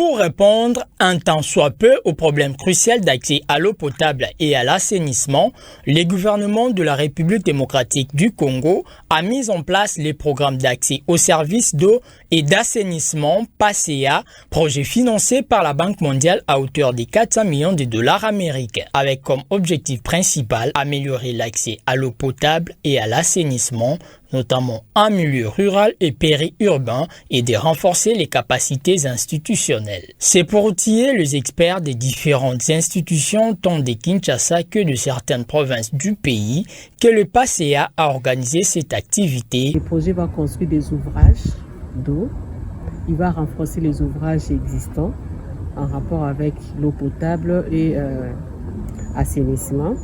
Pour répondre un tant soit peu au problème crucial d'accès à l'eau potable et à l'assainissement, le gouvernement de la République démocratique du Congo a mis en place les programmes d'accès aux services d'eau et d'assainissement PASEA, projet financé par la Banque mondiale à hauteur de 400 millions de dollars américains, avec comme objectif principal améliorer l'accès à l'eau potable et à l'assainissement, notamment en milieu rural et périurbain, et de renforcer les capacités institutionnelles. C'est pour outiller les experts des différentes institutions, tant de Kinshasa que de certaines provinces du pays, que le PASEA a organisé cette activité. Le projet va construire des ouvrages d'eau. Il va renforcer les ouvrages existants en rapport avec l'eau potable et assainissement.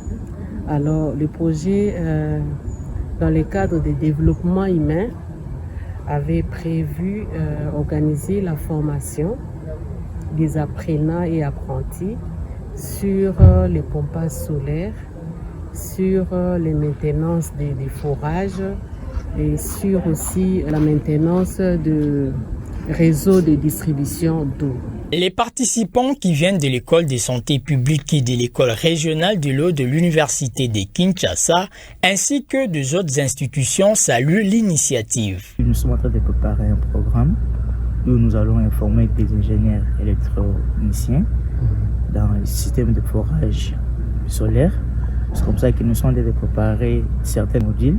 Alors, le projet, dans le cadre des développements humains, avait prévu organiser la formation des apprenants et apprentis sur les pompages solaires, sur les maintenances des forages et sur aussi la maintenance de réseaux de distribution d'eau. Les participants qui viennent de l'école de santé publique et de l'école régionale de l'eau de l'université de Kinshasa, ainsi que des autres institutions, saluent l'initiative. Nous sommes en train de préparer un programme où nous allons informer des ingénieurs électroniciens dans le système de forage solaire. C'est comme ça que nous sommes en train de préparer certains modules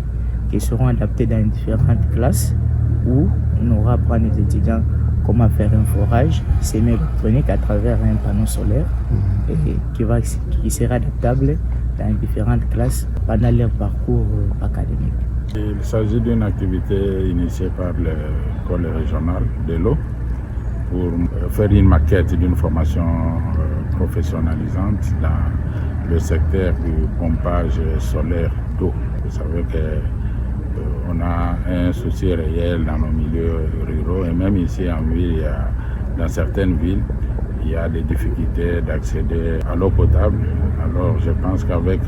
qui seront adaptés dans différentes classes où on aura à apprendre aux étudiants comment faire un forage semi-électronique à travers un panneau solaire et qui sera adaptable dans différentes classes pendant leur parcours académique. Il s'agit d'une activité initiée par l'école régionale de l'eau pour faire une maquette d'une formation professionnalisante dans le secteur du pompage solaire d'eau. Vous savez qu'on a un souci réel dans nos milieux ruraux et même ici en ville, dans certaines villes, il y a des difficultés d'accéder à l'eau potable. Alors je pense qu'avec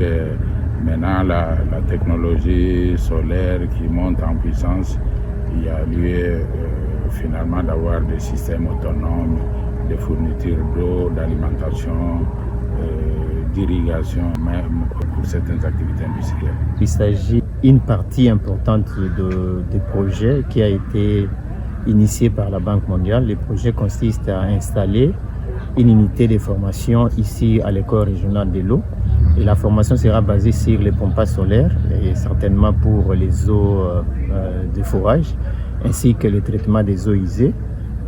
maintenant la technologie solaire qui monte en puissance, il y a lieu finalement d'avoir des systèmes autonomes de fourniture d'eau, d'alimentation, d'irrigation, même pour certaines activités industrielles. Il s'agit d'une partie importante du projet qui a été initié par la Banque mondiale. Le projet consiste à installer une unité de formation ici à l'école régionale de l'eau. Et la formation sera basée sur les pompages solaires et certainement pour les eaux de forage, ainsi que le traitement des eaux usées,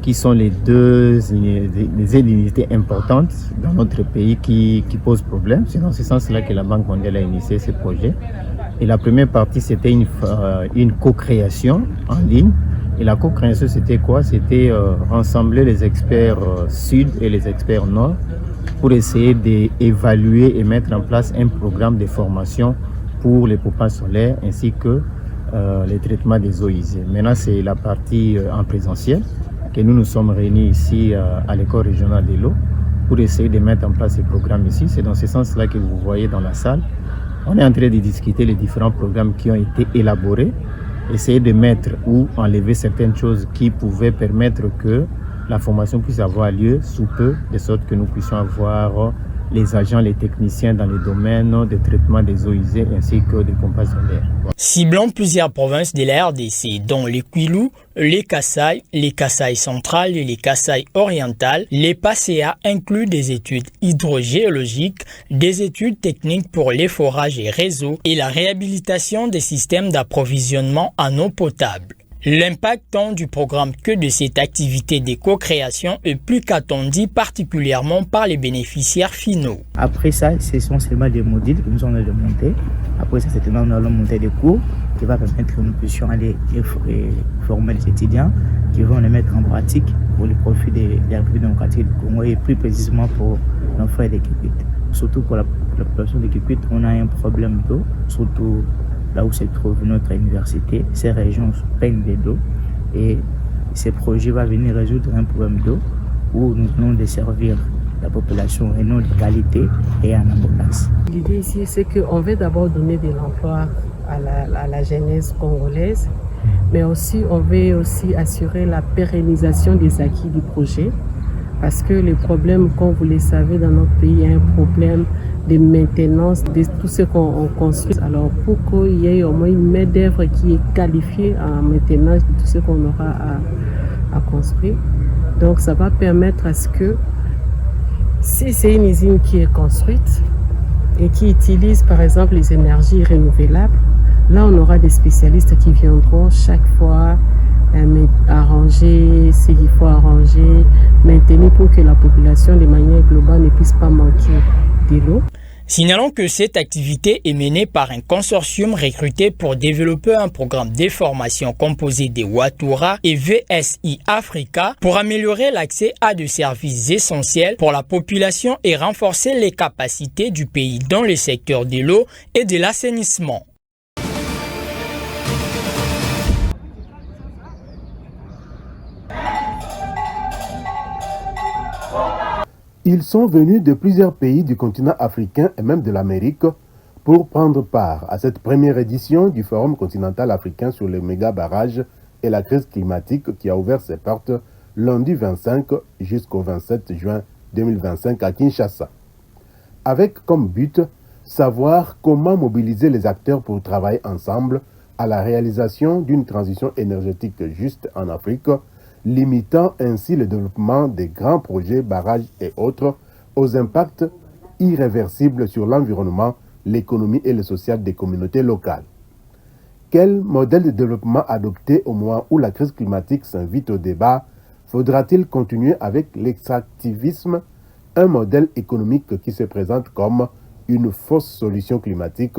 qui sont les deux unités importantes dans notre pays qui posent problème. C'est dans ce sens-là que la Banque mondiale a initié ce projet. Et la première partie, c'était une co-création en ligne. Et la co-création, c'était quoi? C'était rassembler les experts sud et les experts nord pour essayer d'évaluer et mettre en place un programme de formation pour les pompes solaires ainsi que les traitements des eaux usées. Maintenant, c'est la partie en présentiel que nous sommes réunis ici à l'école régionale de l'eau pour essayer de mettre en place ces programmes ici. C'est dans ce sens-là que vous voyez dans la salle. On est en train de discuter les différents programmes qui ont été élaborés, essayer de mettre ou enlever certaines choses qui pouvaient permettre que la formation puisse avoir lieu sous peu, de sorte que nous puissions avoir les agents, les techniciens dans les domaines de traitement des eaux usées ainsi que des pompes solaires. Ciblant plusieurs provinces de la RDC, dont les Kwilu, les Kasaï centrales et les Kasaï orientales, les PASEA incluent des études hydrogéologiques, des études techniques pour les forages et réseaux et la réhabilitation des systèmes d'approvisionnement en eau potable. L'impact tant du programme que de cette activité de co-création est plus qu'attendu, particulièrement par les bénéficiaires finaux. Après ça, ce sont seulement des modules que nous allons monter. Après ça, certainement, nous allons monter des cours qui vont permettre que nous puissions aller former les étudiants qui vont les mettre en pratique pour le profit de la République démocratique du Congo et plus précisément pour nos frères de Kikwit. Surtout pour la population de Kikwit, on a un problème d'eau, surtout là où se trouve notre université. Ces régions peignent d'eau et ce projet va venir résoudre un problème d'eau où nous venons de servir la population et non de qualité et en abondance. L'idée ici, c'est qu'on veut d'abord donner de l'emploi à la jeunesse congolaise, mais aussi on veut aussi assurer la pérennisation des acquis du projet Parce que les problèmes, comme vous le savez, dans notre pays, il y a un problème de maintenance de tout ce qu'on construit. Alors, pour qu'il y ait au moins une main-d'œuvre qui est qualifiée en maintenance de tout ce qu'on aura à construire, donc ça va permettre à ce que, si c'est une usine qui est construite et qui utilise par exemple les énergies renouvelables, là on aura des spécialistes qui viendront chaque fois arranger ce qu'il faut arranger, maintenir pour que la population de manière globale ne puisse pas manquer de l'eau. Signalons que cette activité est menée par un consortium recruté pour développer un programme de formation composé de Watura et VSI Africa pour améliorer l'accès à des services essentiels pour la population et renforcer les capacités du pays dans les secteurs de l'eau et de l'assainissement. Ils sont venus de plusieurs pays du continent africain et même de l'Amérique pour prendre part à cette première édition du Forum continental africain sur les méga-barrages et la crise climatique qui a ouvert ses portes lundi 25 jusqu'au 27 juin 2025 à Kinshasa. Avec comme but, savoir comment mobiliser les acteurs pour travailler ensemble à la réalisation d'une transition énergétique juste en Afrique, limitant ainsi le développement des grands projets, barrages et autres aux impacts irréversibles sur l'environnement, l'économie et le social des communautés locales. Quel modèle de développement adopter au moment où la crise climatique s'invite au débat? Faudra-t-il continuer avec l'extractivisme, un modèle économique qui se présente comme une fausse solution climatique,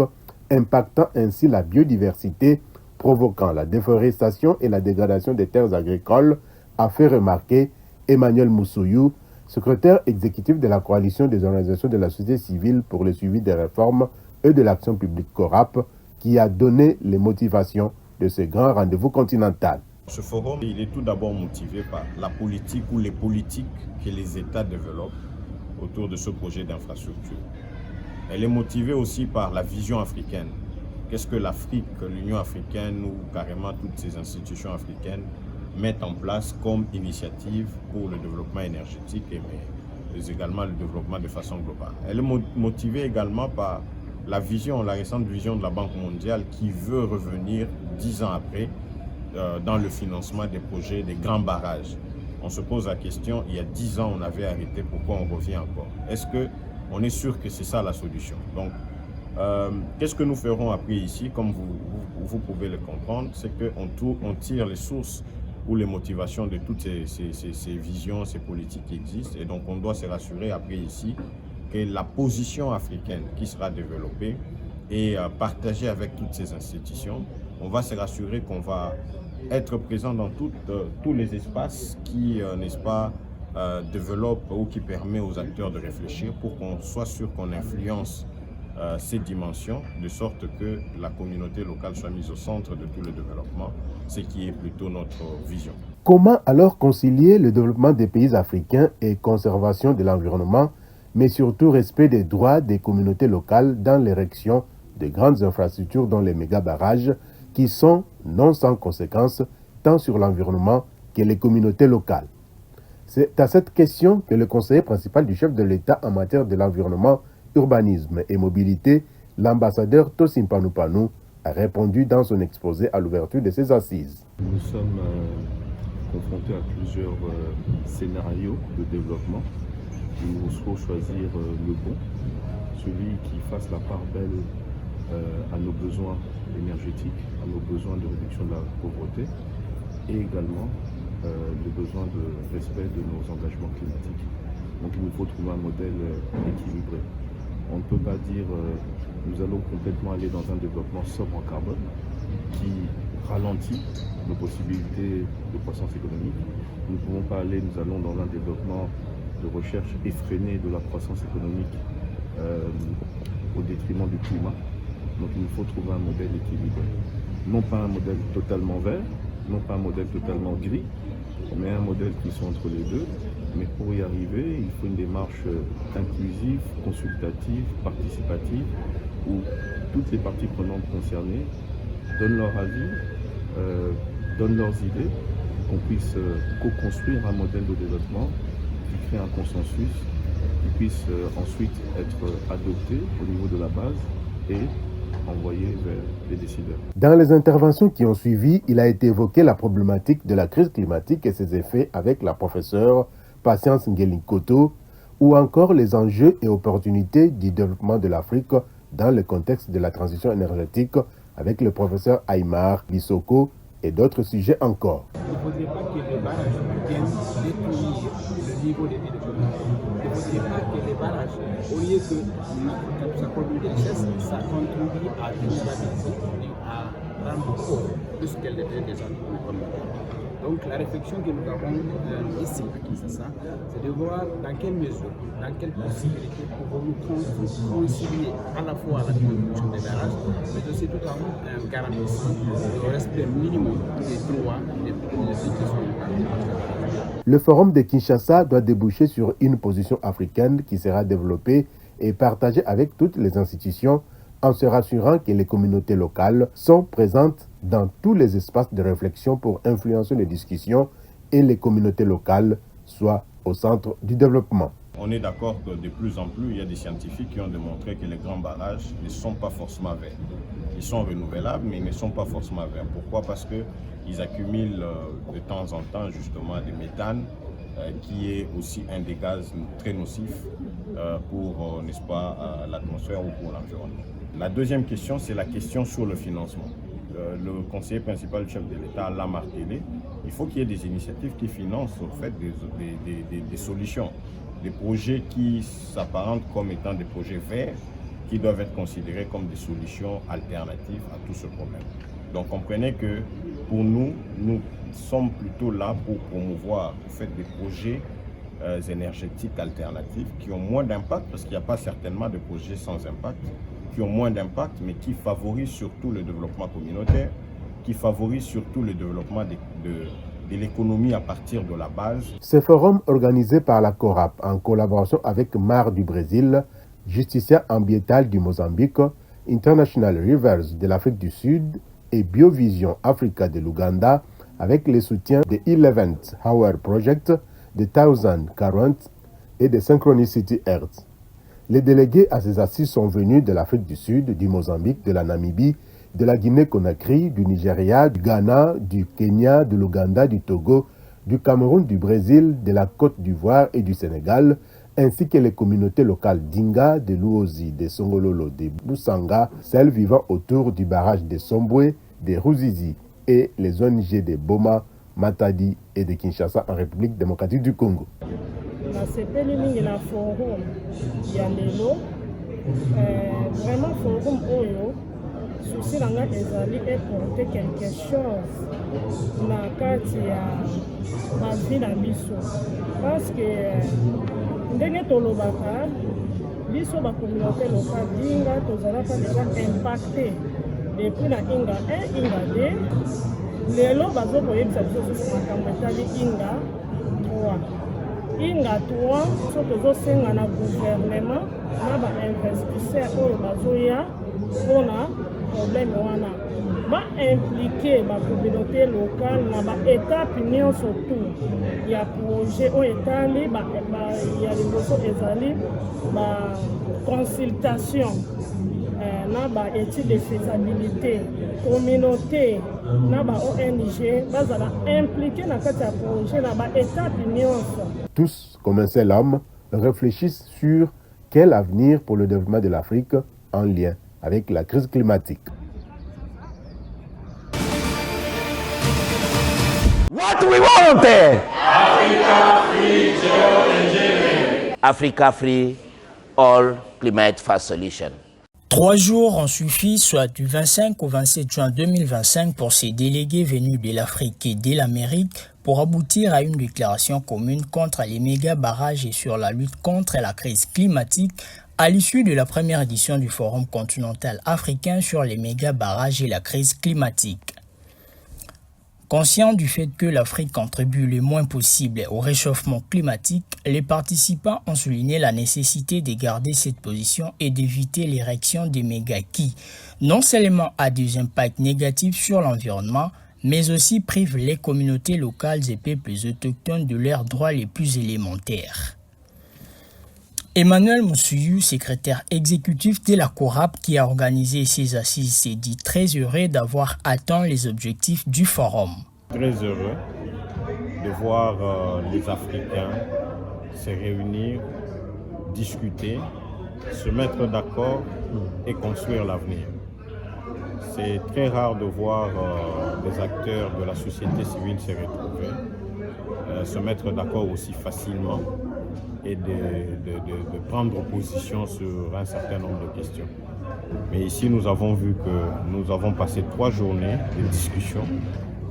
impactant ainsi la biodiversité, provoquant la déforestation et la dégradation des terres agricoles, a fait remarquer Emmanuel Moussouyou, secrétaire exécutif de la coalition des organisations de la société civile pour le suivi des réformes et de l'action publique CORAP, qui a donné les motivations de ce grand rendez-vous continental. Ce forum, il est tout d'abord motivé par la politique ou les politiques que les États développent autour de ce projet d'infrastructure. Elle est motivée aussi par la vision africaine. Qu'est-ce que l'Afrique, l'Union africaine ou carrément toutes ces institutions africaines mettent en place comme initiative pour le développement énergétique mais également le développement de façon globale. Elle est motivée également par la récente vision de la Banque mondiale qui veut revenir 10 ans après dans le financement des projets, des grands barrages. On se pose la question, il y a 10 ans on avait arrêté, pourquoi on revient encore? Est-ce qu'on est sûr que c'est ça la solution? Donc, qu'est-ce que nous ferons après ici? Comme vous pouvez le comprendre, c'est qu'on tire les sources ou les motivations de toutes ces visions, ces politiques qui existent. Et donc, on doit se rassurer après ici que la position africaine qui sera développée et partagée avec toutes ces institutions, on va se rassurer qu'on va être présent dans tous les espaces qui, n'est-ce pas, développent ou qui permettent aux acteurs de réfléchir pour qu'on soit sûr qu'on influence ces dimensions, de sorte que la communauté locale soit mise au centre de tout le développement, ce qui est plutôt notre vision. Comment alors concilier le développement des pays africains et conservation de l'environnement, mais surtout respect des droits des communautés locales dans l'érection de grandes infrastructures dont les méga-barrages, qui sont non sans conséquences tant sur l'environnement que les communautés locales? C'est à cette question que le conseiller principal du chef de l'État en matière de l'environnement, urbanisme et mobilité, l'ambassadeur Tosin Panou a répondu dans son exposé à l'ouverture de ces assises. Nous sommes confrontés à plusieurs scénarios de développement. Il nous faut choisir le bon, celui qui fasse la part belle à nos besoins énergétiques, à nos besoins de réduction de la pauvreté et également le besoin de respect de nos engagements climatiques. Donc il nous faut trouver un modèle équilibré. On ne peut pas dire nous allons complètement aller dans un développement sobre en carbone qui ralentit nos possibilités de croissance économique. Nous ne pouvons pas aller, nous allons dans un développement de recherche effréné de la croissance économique au détriment du climat. Donc il nous faut trouver un modèle équilibré. Non pas un modèle totalement vert, non pas un modèle totalement gris, mais un modèle qui soit entre les deux. Mais pour y arriver, il faut une démarche inclusive, consultative, participative, où toutes les parties prenantes concernées donnent leur avis, donnent leurs idées, qu'on puisse co-construire un modèle de développement qui crée un consensus qui puisse ensuite être adopté au niveau de la base et envoyé vers les décideurs. Dans les interventions qui ont suivi, il a été évoqué la problématique de la crise climatique et ses effets avec la professeure Patience Ngelinkoto, ou encore les enjeux et opportunités du développement de l'Afrique dans le contexte de la transition énergétique avec le professeur Aymar Bissoko et d'autres sujets encore. Il ne faudrait pas que les barrages viennent détruire le niveau de vie de population. Il ne faudrait pas que les barrages, au lieu que ça produise des richesses, ça contribue à vulnérabiliser, à rendre pauvre plus qu'elle était déjà communautaire. Donc la réflexion que nous avons ici à Kinshasa, c'est de voir dans quelle mesure, dans quelle possibilité pouvons-nous concilier à la fois la diminution des barrages, mais aussi tout en garantissant le respect minimum des droits des ceux qui sont impactés. Le forum de Kinshasa doit déboucher sur une position africaine qui sera développée et partagée avec toutes les institutions en se rassurant que les communautés locales sont présentes dans tous les espaces de réflexion pour influencer les discussions et les communautés locales soient au centre du développement. On est d'accord que de plus en plus, il y a des scientifiques qui ont démontré que les grands barrages ne sont pas forcément verts. Ils sont renouvelables, mais ils ne sont pas forcément verts. Pourquoi? Parce qu'ils accumulent de temps en temps justement du méthane, qui est aussi un des gaz très nocifs pour, n'est-ce pas, l'atmosphère ou pour l'environnement. La deuxième question, c'est la question sur le financement. Le conseiller principal du chef de l'État l'a martelé. Il faut qu'il y ait des initiatives qui financent en fait des solutions, des projets qui s'apparentent comme étant des projets verts, qui doivent être considérés comme des solutions alternatives à tout ce problème. Donc comprenez que pour nous, nous sommes plutôt là pour promouvoir en fait, des projets énergétiques alternatifs qui ont moins d'impact, parce qu'il n'y a pas certainement de projets sans impact, qui ont moins d'impact, mais qui favorisent surtout le développement communautaire, qui favorisent surtout le développement de l'économie à partir de la base. Ce forum organisé par la CORAP en collaboration avec MAR du Brésil, Justicia Ambiental du Mozambique, International Rivers de l'Afrique du Sud et Biovision Africa de l'Ouganda, avec le soutien de 11th Hour Project, de 1000 Current et de Synchronicity Earth. Les délégués à ces assises sont venus de l'Afrique du Sud, du Mozambique, de la Namibie, de la Guinée-Conakry, du Nigeria, du Ghana, du Kenya, de l'Ouganda, du Togo, du Cameroun, du Brésil, de la Côte d'Ivoire et du Sénégal, ainsi que les communautés locales d'Inga, de Luozi, de Songololo, de Boussanga, celles vivant autour du barrage de Sombwe, de Ruzizi et les ONG de Boma, Matadi et de Kinshasa en République démocratique du Congo. nasepeli mingi na forum ya lelo vraiment forum oyo susi na nga ezali eporte quelque chose na kati ya bavi na biso parce que ndenge tolobaka biso bacommunauté locale dinga tozalaka deja impacté depuis na inga 1 inga 2 lelo bazokoyebisa biso susi makambo etali inga 3 inga 3 so tozosenga na gouvernement na bainvestisseur oyo bazoya mpona problème wana baimplike bacommunauté locale na baétape nyonso tu ya projet oyo etali ya liboso ezali baconsultation na baétude de faisabilité communauté na ba-ONG bazala impliqué na kati ya projet na baétape nyonso. Tous, comme un seul homme, réfléchissent sur quel avenir pour le développement de l'Afrique en lien avec la crise climatique. What we want? Africa free, geoengineering. Africa free, all climate fast solution. 3 jours ont suffi, soit du 25 au 27 juin 2025, pour ces délégués venus de l'Afrique et de l'Amérique pour aboutir à une déclaration commune contre les méga-barrages et sur la lutte contre la crise climatique à l'issue de la première édition du Forum continental africain sur les méga-barrages et la crise climatique. Conscients du fait que l'Afrique contribue le moins possible au réchauffement climatique, les participants ont souligné la nécessité de garder cette position et d'éviter l'érection des mégas qui, non seulement a des impacts négatifs sur l'environnement, mais aussi prive les communautés locales et peuples autochtones de leurs droits les plus élémentaires. Emmanuel Moussouyou, secrétaire exécutif de la CORAP qui a organisé ces assises, s'est dit très heureux d'avoir atteint les objectifs du forum. Très heureux de voir les Africains se réunir, discuter, se mettre d'accord et construire l'avenir. C'est très rare de voir des acteurs de la société civile se retrouver, se mettre d'accord aussi facilement et de prendre position sur un certain nombre de questions. Mais ici, nous avons vu que nous avons passé 3 journées de discussions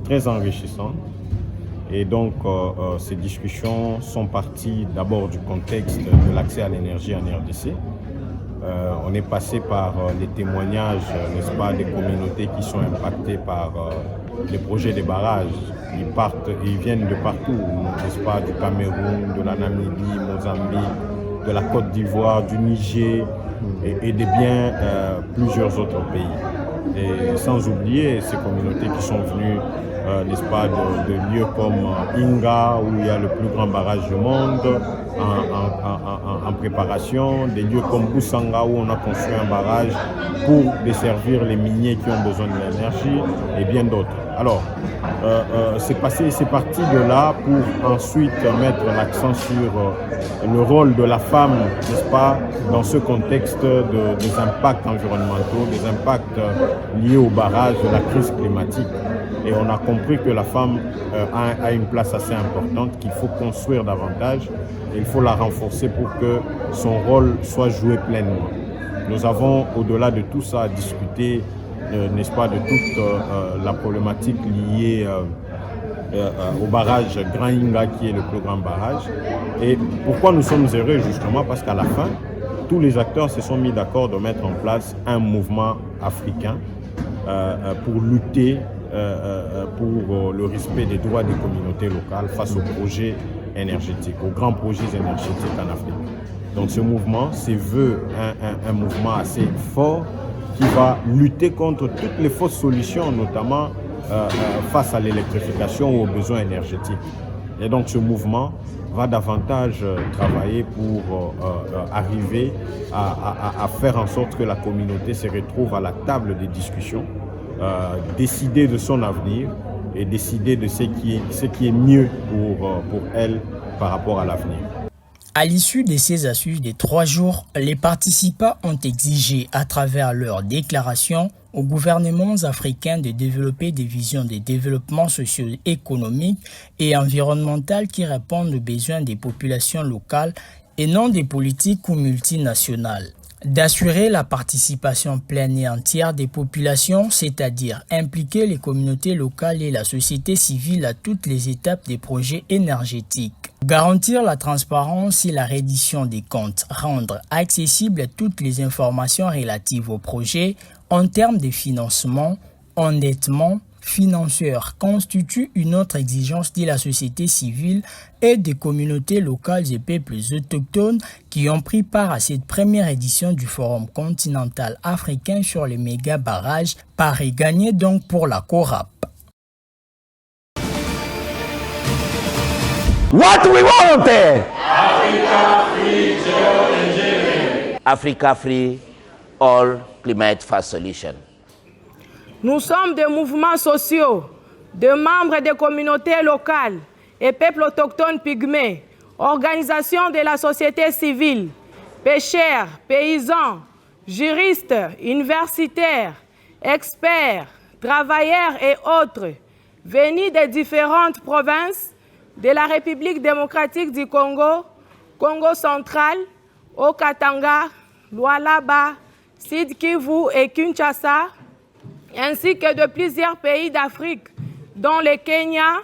très enrichissantes. Et donc, ces discussions sont parties d'abord du contexte de l'accès à l'énergie en RDC. On est passé par les témoignages, n'est-ce pas, des communautés qui sont impactées par les projets des barrages. Ils viennent de partout, n'est-ce pas, du Cameroun, de la Namibie, Mozambique, de la Côte d'Ivoire, du Niger et de bien plusieurs autres pays. Et sans oublier ces communautés qui sont venues, n'est-ce pas, de lieux comme Inga, où il y a le plus grand barrage du monde, en préparation, des lieux comme Boussanga, où on a construit un barrage pour desservir les miniers qui ont besoin de l'énergie, et bien d'autres. Alors, c'est parti de là pour ensuite mettre l'accent sur le rôle de la femme, n'est-ce pas, dans ce contexte des impacts environnementaux, des impacts liés au barrage, de la crise climatique. Et on a compris que la femme a une place assez importante, qu'il faut construire davantage et il faut la renforcer pour que son rôle soit joué pleinement. Nous avons, au-delà de tout ça, discuté, n'est-ce pas, de toute la problématique liée au barrage Grand Inga, qui est le plus grand barrage. Et pourquoi nous sommes heureux, justement, parce qu'à la fin, tous les acteurs se sont mis d'accord de mettre en place un mouvement africain pour lutter pour le respect des droits des communautés locales face aux projets énergétiques, aux grands projets énergétiques en Afrique. Donc ce mouvement se veut un mouvement assez fort qui va lutter contre toutes les fausses solutions, notamment face à l'électrification ou aux besoins énergétiques. Et donc ce mouvement va davantage travailler pour arriver à faire en sorte que la communauté se retrouve à la table des discussions, décider de son avenir et décider de ce qui est mieux pour elle par rapport à l'avenir. À l'issue de ces assises de 3 jours, les participants ont exigé à travers leurs déclarations aux gouvernements africains de développer des visions de développement socio-économique et environnemental qui répondent aux besoins des populations locales et non des politiques ou multinationales. D'assurer la participation pleine et entière des populations, c'est-à-dire impliquer les communautés locales et la société civile à toutes les étapes des projets énergétiques. Garantir la transparence et la reddition des comptes, rendre accessibles toutes les informations relatives au projet en termes de financement, endettement, financière constitue une autre exigence de la société civile et des communautés locales et peuples autochtones qui ont pris part à cette première édition du Forum continental africain sur les méga barrages, pari gagné donc pour la CORAP. What we want? Africa free geoengineering. Africa free all climate fast solution. Nous sommes des mouvements sociaux, de membres des communautés locales et peuples autochtones pygmées, organisations de la société civile, pêcheurs, paysans, juristes, universitaires, experts, travailleurs et autres, venus des différentes provinces de la République démocratique du Congo, Congo central, Haut-Katanga, Lualaba, Sud Kivu et Kinshasa, ainsi que de plusieurs pays d'Afrique, dont le Kenya,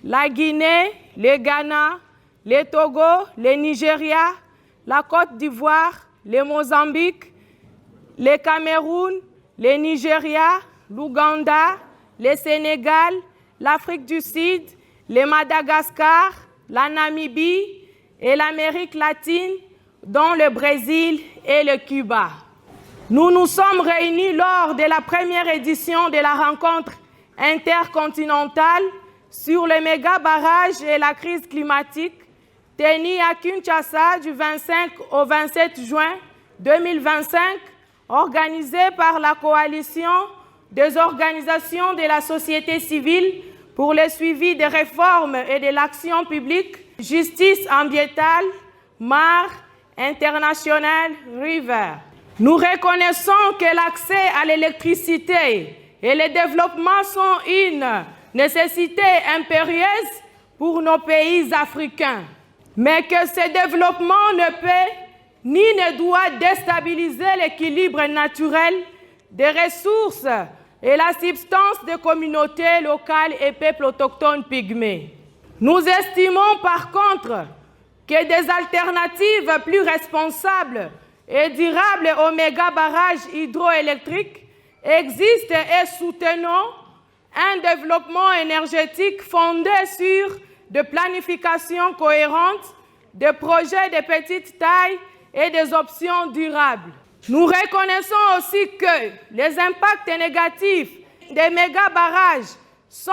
la Guinée, le Ghana, le Togo, le Nigeria, la Côte d'Ivoire, le Mozambique, le Cameroun, le Nigeria, l'Ouganda, le Sénégal, l'Afrique du Sud, le Madagascar, la Namibie et l'Amérique latine, dont le Brésil et le Cuba. Nous nous sommes réunis lors de la première édition de la rencontre intercontinentale sur les méga-barrages et la crise climatique, tenue à Kinshasa du 25 au 27 juin 2025, organisée par la coalition des organisations de la société civile pour le suivi des réformes et de l'action publique, justice ambientale, Mar, International River. Nous reconnaissons que l'accès à l'électricité et le développement sont une nécessité impérieuse pour nos pays africains, mais que ce développement ne peut ni ne doit déstabiliser l'équilibre naturel des ressources et la substance des communautés locales et peuples autochtones pygmées. Nous estimons par contre que des alternatives plus responsables et durables aux méga-barrages hydroélectriques existent et soutenons un développement énergétique fondé sur de planification cohérente, de projets de petite taille et des options durables. Nous reconnaissons aussi que les impacts négatifs des méga-barrages sont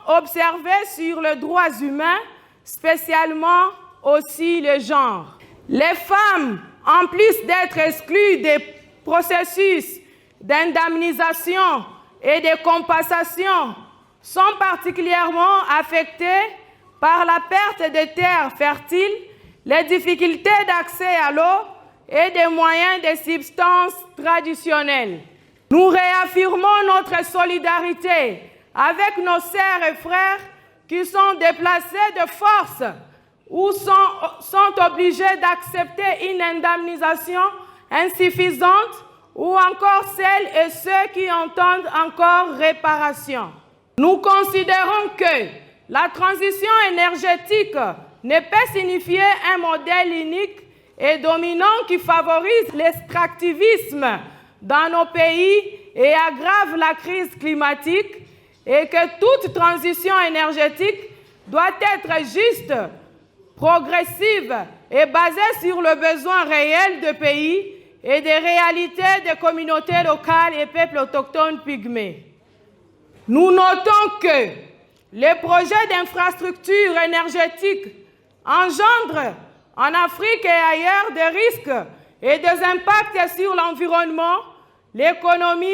observés sur les droits humains, spécialement aussi le genre. Les femmes, en plus d'être exclues des processus d'indemnisation et de compensation, sont particulièrement affectées par la perte de terres fertiles, les difficultés d'accès à l'eau et des moyens de subsistance traditionnels. Nous réaffirmons notre solidarité avec nos sœurs et frères qui sont déplacés de force ou sont obligés d'accepter une indemnisation insuffisante ou encore celles et ceux qui entendent encore réparation. Nous considérons que la transition énergétique ne peut signifier un modèle unique et dominant qui favorise l'extractivisme dans nos pays et aggrave la crise climatique, et que toute transition énergétique doit être juste, progressive et basée sur le besoin réel de pays et des réalités des communautés locales et peuples autochtones pygmées. Nous notons que les projets d'infrastructures énergétiques engendrent en Afrique et ailleurs des risques et des impacts sur l'environnement, l'économie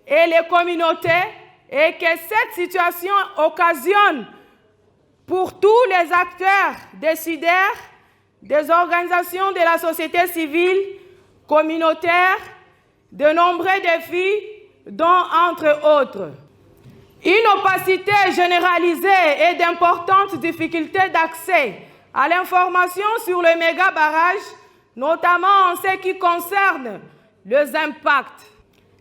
et les communautés, et que cette situation occasionne pour tous les acteurs décideurs, des organisations de la société civile, communautaires, de nombreux défis, dont entre autres une opacité généralisée et d'importantes difficultés d'accès à l'information sur les méga-barrages, notamment en ce qui concerne les impacts.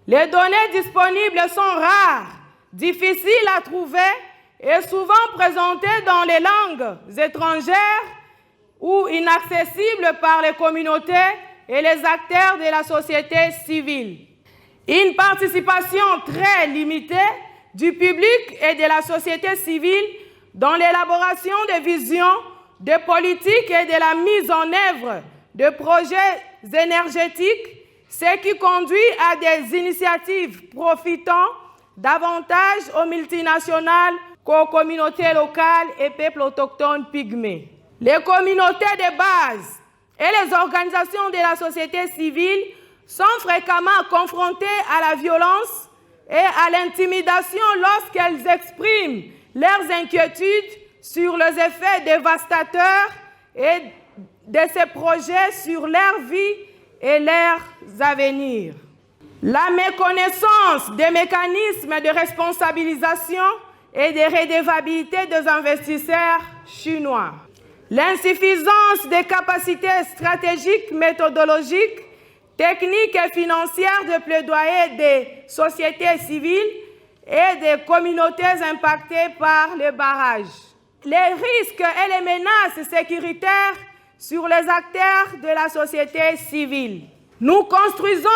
Les données disponibles sont rares, difficiles à trouver et souvent présentées dans les langues étrangères ou inaccessibles par les communautés et les acteurs de la société civile. Une participation très limitée du public et de la société civile dans l'élaboration des visions, de politiques et de la mise en œuvre de projets énergétiques, ce qui conduit à des initiatives profitant davantage aux multinationales qu'aux communautés locales et peuples autochtones pygmées. Les communautés de base et les organisations de la société civile sont fréquemment confrontées à la violence et à l'intimidation lorsqu'elles expriment leurs inquiétudes sur les effets dévastateurs et de ces projets sur leur vie et leurs avenirs. La méconnaissance des mécanismes de responsabilisation et de redevabilité des investisseurs chinois. L'insuffisance des capacités stratégiques, méthodologiques, techniques et financières de plaidoyer des sociétés civiles et des communautés impactées par les barrages. Les risques et les menaces sécuritaires sur les acteurs de la société civile. Nous construisons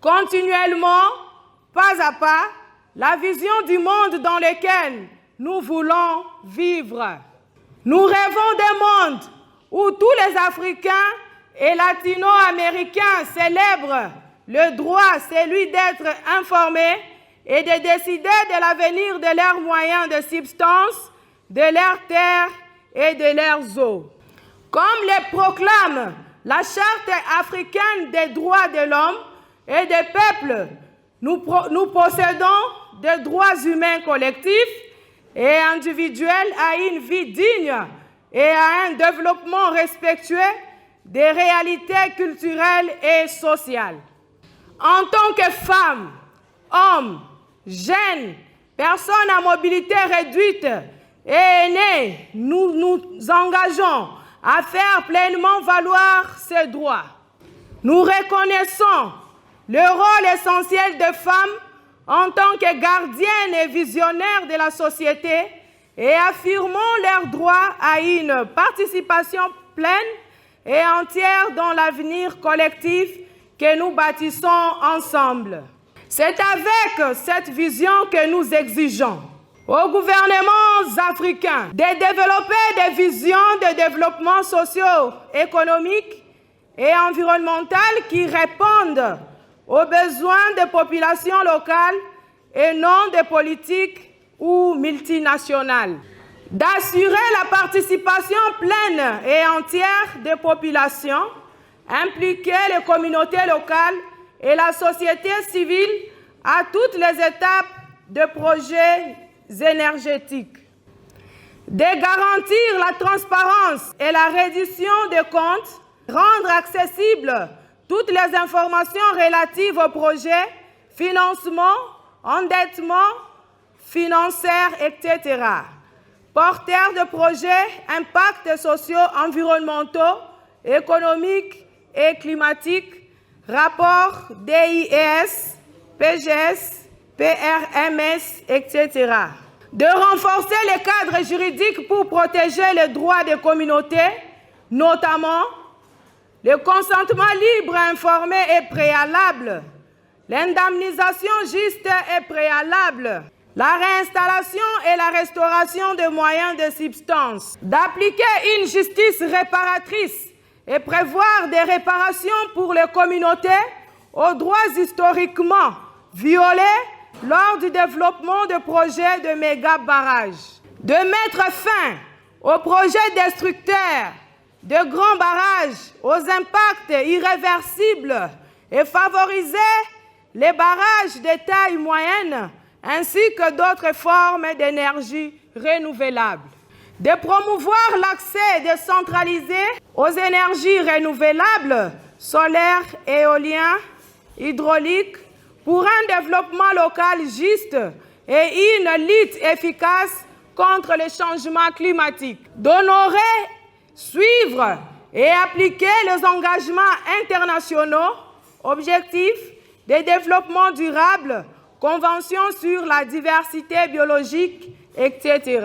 continuellement, pas à pas, la vision du monde dans lequel nous voulons vivre. Nous rêvons d'un monde où tous les Africains et Latino-Américains célèbrent le droit, celui d'être informés et de décider de l'avenir de leurs moyens de subsistance, de leurs terres et de leurs eaux. Comme le proclame la Charte africaine des droits de l'homme et des peuples, nous possédons des droits humains collectifs et individuels à une vie digne et à un développement respectueux des réalités culturelles et sociales. En tant que femmes, hommes, jeunes, personnes à mobilité réduite et aînés, nous nous engageons à faire pleinement valoir ces droits. Nous reconnaissons le rôle essentiel des femmes en tant que gardiennes et visionnaires de la société et affirmons leur droit à une participation pleine et entière dans l'avenir collectif que nous bâtissons ensemble. C'est avec cette vision que nous exigeons aux gouvernements africains de développer des visions de développement socio-économique et environnemental qui répondent aux besoins des populations locales et non des politiques ou multinationales. D'assurer la participation pleine et entière des populations, impliquer les communautés locales et la société civile à toutes les étapes de projets énergétiques. De garantir la transparence et la reddition des comptes, rendre accessibles toutes les informations relatives au projet, financement, endettement, financière, etc. Porteurs de projets, impacts sociaux, environnementaux, économiques et climatiques, rapports DIS, PGS, PRMS, etc. De renforcer les cadres juridiques pour protéger les droits des communautés, notamment le consentement libre, informé et préalable, l'indemnisation juste et préalable, la réinstallation et la restauration des moyens de subsistance, d'appliquer une justice réparatrice et prévoir des réparations pour les communautés aux droits historiquement violés lors du développement de projets de méga-barrages, de mettre fin aux projets destructeurs de grands barrages aux impacts irréversibles et favoriser les barrages de taille moyenne ainsi que d'autres formes d'énergie renouvelable. De promouvoir l'accès décentralisé aux énergies renouvelables, solaires, éoliennes, hydrauliques, pour un développement local juste et une lutte efficace contre le changement climatique. D'honorer, suivre et appliquer les engagements internationaux, objectifs de développlement durable, conventions sur la diversité biologique, etc.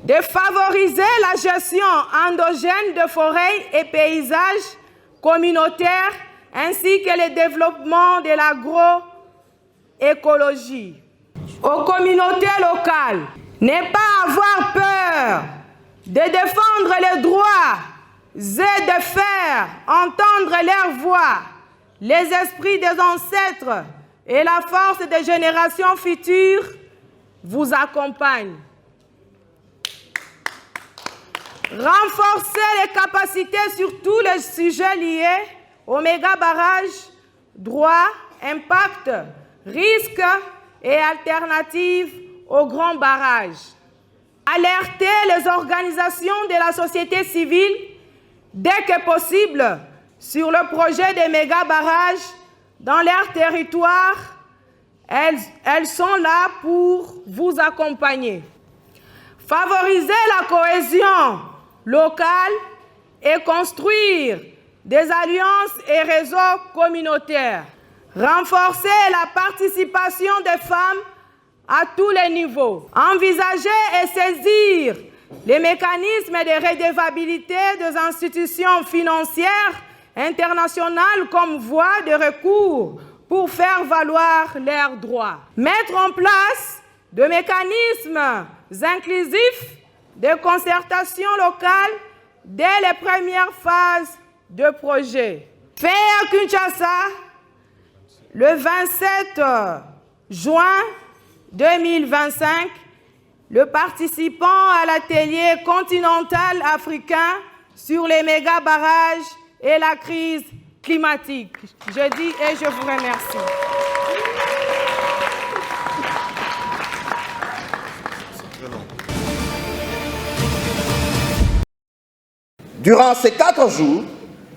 De favoriser la gestion endogène de forêts et paysages communautaires ainsi que le développement de l'agroécologie. Aux communautés locales, ne pas avoir peur de défendre les droits et de faire entendre leur voix, les esprits des ancêtres et la force des générations futures vous accompagnent. Renforcer les capacités sur tous les sujets liés aux méga-barrages, droits, impacts, risques et alternatives aux grands barrages. Alerter les organisations de la société civile dès que possible sur le projet des méga-barrages dans leur territoire. Elles sont là pour vous accompagner. Favoriser la cohésion locale et construire des alliances et réseaux communautaires. Renforcer la participation des femmes à tous les niveaux. Envisager et saisir les mécanismes de redevabilité des institutions financières internationales comme voie de recours pour faire valoir leurs droits. Mettre en place des mécanismes inclusifs de concertation locale dès les premières phases de projet. Fait à Kinshasa, le 27 juin 2025, le participant à l'atelier continental africain sur les méga-barrages et la crise climatique. Je dis et je vous remercie. Durant ces 4 jours,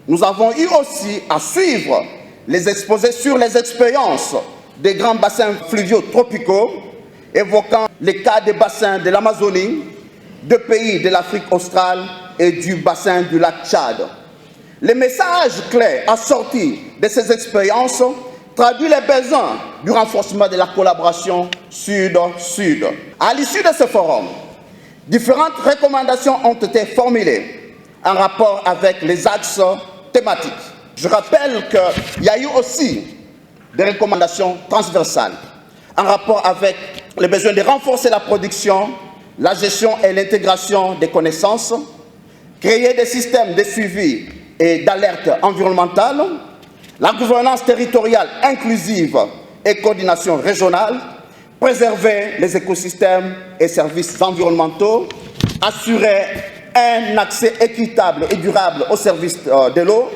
nous avons eu aussi à suivre les exposés sur les expériences des grands bassins fluviaux tropicaux, évoquant les cas des bassins de l'Amazonie, de pays de l'Afrique australe et du bassin du lac Tchad. Les messages clairs assortis de ces expériences traduisent les besoins du renforcement de la collaboration Sud-Sud. À l'issue de ce forum, différentes recommandations ont été formulées en rapport avec les axes thématiques. Je rappelle qu'il y a eu aussi des recommandations transversales en rapport avec les besoins de renforcer la production, la gestion et l'intégration des connaissances, créer des systèmes de suivi et d'alerte environnementale, la gouvernance territoriale inclusive et coordination régionale, préserver les écosystèmes et services environnementaux, assurer un accès équitable et durable aux services de l'eau,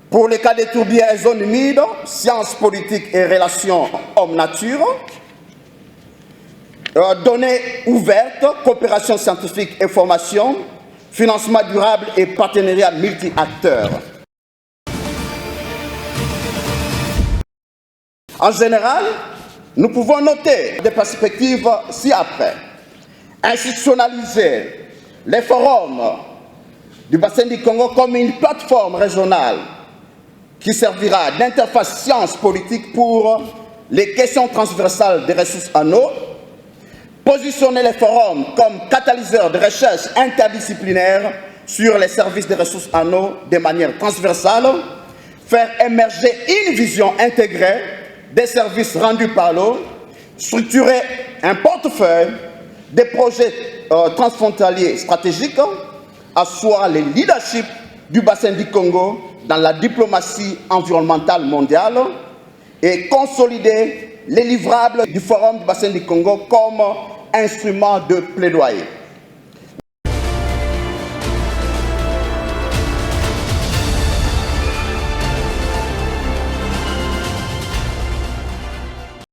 pour les cas des tourbières et zones humides, sciences politiques et relations homme-nature, données ouvertes, coopération scientifique et formation, financement durable et partenariat multi-acteurs. En général, nous pouvons noter des perspectives ci-après. Institutionnaliser les forums du bassin du Congo comme une plateforme régionale qui servira d'interface science politique pour les questions transversales des ressources en eau, positionner les forums comme catalyseurs de recherche interdisciplinaire sur les services des ressources en eau de manière transversale, faire émerger une vision intégrée des services rendus par l'eau, structurer un portefeuille des projets transfrontaliers stratégiques, asseoir le leadership du bassin du Congo dans la diplomatie environnementale mondiale et consolider les livrables du Forum du bassin du Congo comme instrument de plaidoyer.